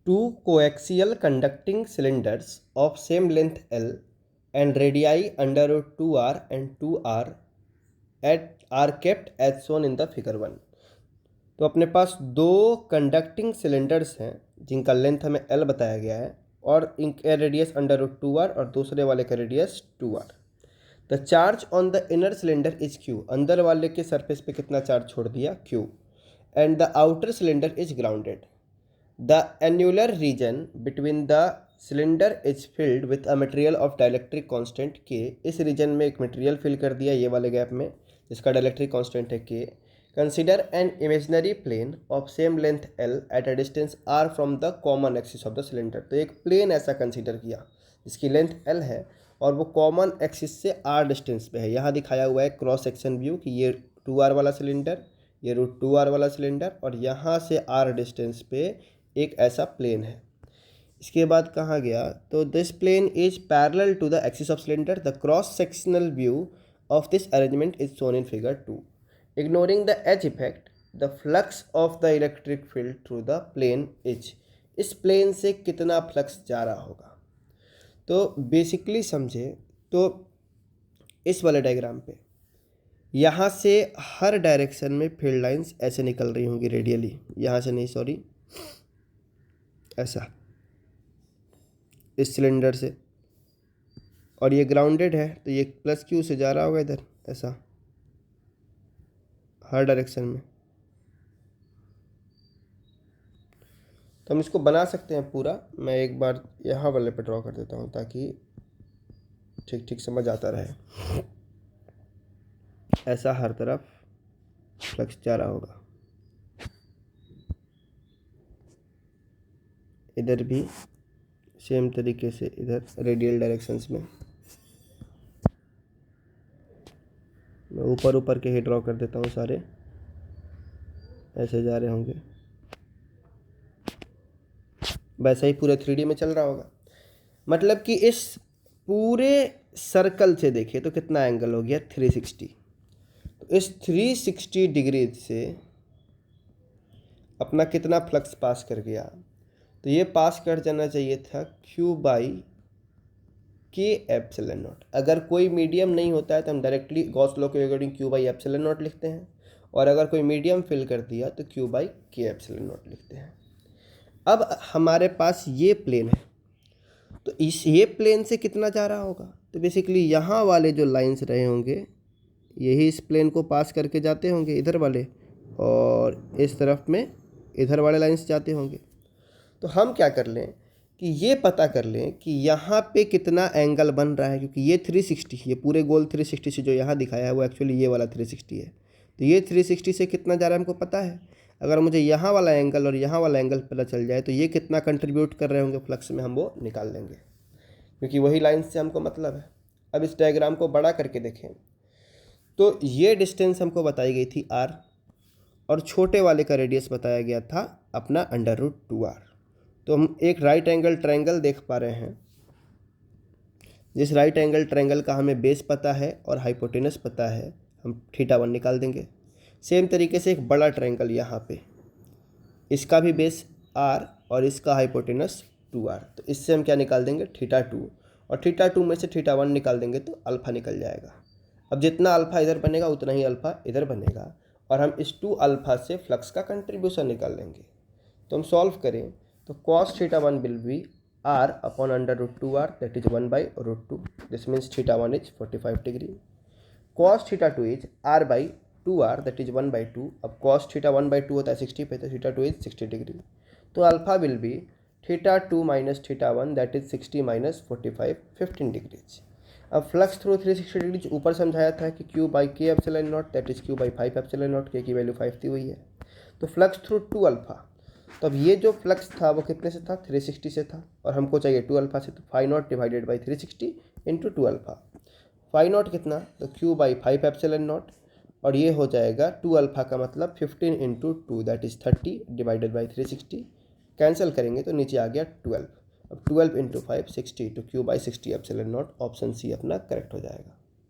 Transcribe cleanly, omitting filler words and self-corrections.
two coaxial conducting cylinders of same length L and radii under root 2r and 2r are kept as shown in the figure 1। तो अपने पास दो conducting cylinders हैं जिनका length हमें L बताया गया है और इनका रेडियस अंडर रूट 2r और दूसरे वाले का radius 2r। The charge on the inner cylinder is Q, अंदर वाले के सरफेस पे कितना चार्ज छोड़ दिया Q, and the outer cylinder is grounded. The annular region between the cylinder is filled with a material of dielectric constant K। इस reason में एक मटेरियल फिल कर दिया ये वाले गैप में जिसका डाइलेक्ट्रिक कांस्टेंट है K। Consider an imaginary plane of same length L at a distance R from the common axis of the cylinder. तो एक प्लेन ऐसा कंसिडर किया जिसकी लेंथ L है और वो कॉमन एक्सिस से R डिस्टेंस पे है। यहाँ दिखाया हुआ है क्रॉस सेक्शन व्यू कि ये 2R वाला सिलेंडर, ये रूट 2R वाला सिलेंडर और यहाँ से R डिस्टेंस पे एक ऐसा प्लेन है। इसके बाद कहा गया तो this plane is parallel to the axis of cylinder. The cross sectional view of this arrangement is shown in figure 2। Ignoring the edge effect, the flux of the electric field through the plane is। इस plane से कितना flux जा रहा होगा। तो basically समझे तो इस वाले डायग्राम पे यहाँ से हर डायरेक्शन में फील्ड लाइंस ऐसे निकल रही होंगी रेडियली, यहाँ से नहीं सॉरी, ऐसा इस सिलेंडर से, और ये ग्राउंडेड है तो ये प्लस Q से जा रहा होगा इधर ऐसा हर डायरेक्शन में। तो हम इसको बना सकते हैं पूरा। मैं एक बार यहाँ वाले पे ड्रॉ कर देता हूँ ताकि ठीक ठीक समझ आता रहे। ऐसा हर तरफ फ्लक्स जा रहा होगा, इधर भी सेम तरीके से इधर रेडियल डायरेक्शंस में। मैं ऊपर ऊपर के ही ड्रॉ कर देता हूँ, सारे ऐसे जा रहे होंगे। वैसा ही पूरे 3D में चल रहा होगा। मतलब कि इस पूरे सर्कल से देखिए तो कितना एंगल हो गया 360। तो इस 360 डिग्री से अपना कितना फ्लक्स पास कर गया। तो ये पास कर जाना चाहिए था Q/K एप्सिलॉन नॉट। अगर कोई मीडियम नहीं होता है तो हम डायरेक्टली गॉस लॉ के अकॉर्डिंग Q/एप्सिलॉन नॉट लिखते हैं, और अगर कोई मीडियम फिल कर दिया तो Q/K एप्सिलॉन नॉट लिखते हैं। अब हमारे पास ये प्लेन है तो इस ये प्लेन से कितना जा रहा होगा। तो बेसिकली यहाँ वाले जो लाइंस रहे होंगे यही इस प्लेन को पास करके जाते होंगे इधर वाले, और इस तरफ में इधर वाले लाइंस जाते होंगे। तो हम क्या कर लें कि ये पता कर लें कि यहाँ पे कितना एंगल बन रहा है, क्योंकि ये 360, ये पूरे गोल 360 से जो यहाँ दिखाया है वो एक्चुअली ये वाला 360 है। तो ये 360 से कितना जा रहा है हमको पता है। अगर मुझे यहाँ वाला एंगल और यहाँ वाला एंगल पता चल जाए तो ये कितना कंट्रीब्यूट कर रहे होंगे फ्लक्स में, हम वो निकाल लेंगे, क्योंकि वही लाइन से हमको मतलब है। अब इस डायग्राम को बड़ा करके देखें तो ये डिस्टेंस हमको बताई गई थी R, और छोटे वाले का रेडियस बताया गया था अपना अंडर रूट 2R। तो हम एक राइट एंगल ट्रायंगल देख पा रहे हैं, जिस राइट एंगल ट्रायंगल का हमें बेस पता है और हाइपोटेनस पता है, हम θ1 निकाल देंगे। सेम तरीके से एक बड़ा ट्रायंगल यहाँ पे, इसका भी बेस R और इसका हाइपोटेनस 2R। तो इससे हम क्या निकाल देंगे θ2, और θ2 में से θ1 निकाल देंगे तो अल्फ़ा निकल जाएगा। अब जितना अल्फ़ा इधर बनेगा उतना ही अल्फ़ा इधर बनेगा, और हम इस 2 अल्फ़ा से फ्लक्स का कंट्रीब्यूशन निकाल लेंगे। तो हम सॉल्व करें तो cos θ1 will be R upon under root 2R, that is 1/√2। This means θ1 is 45 degree. cos θ2 is R by 2R, that is 1/2। अब cos θ1/2 होता है 60 पे, तो θ2 इज 60 डिग्री। तो alpha will be θ2 minus θ1, that is 60 minus 45, 15 degrees. अब flux through 360 degree ऊपर समझाया था कि Q/K epsilon naught, that is Q/5 epsilon naught. K की वैल्यू 5 थी, वही है। तो फ्लक्स थ्रू 2 अल्फ़ा। तो अब ये जो फ्लक्स था वो कितने से था 360 से था, और हमको चाहिए 2 अल्फ़ा से। तो φ0 डिवाइडेड बाई 360 इंटू 2 अल्फ़ा। φ0 कितना, तो Q/5 एप्सिलॉन नॉट, और ये हो जाएगा 2 अल्फ़ा का मतलब 15 into 2, that is 30 divided by 360। Cancel करेंगे तो नीचे आ गया 12। अब 12 इंटू 5 60, तो Q/60 epsilon not. Option C अपना करेक्ट हो जाएगा।